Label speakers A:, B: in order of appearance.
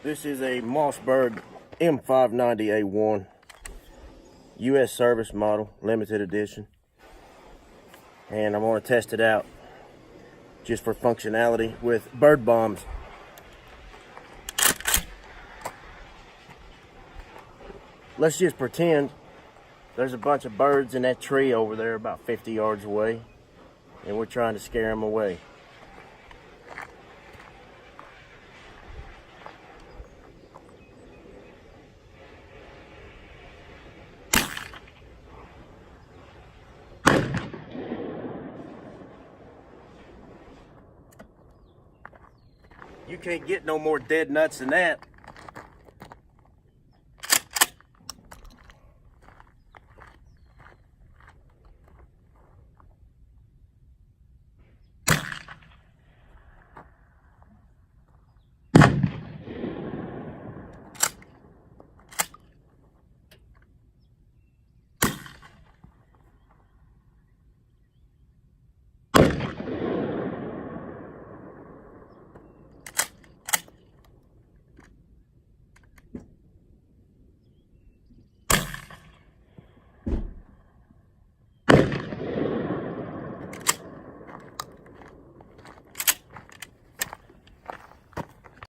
A: This is a Mossberg M590A1 U.S. service model, limited edition. And I'm going to test it out just for functionality with bird bombs. Let's just pretend there's a bunch of birds in that tree over there about 50 yards away, and we're trying to scare them away. You can't get no more dead nuts than that.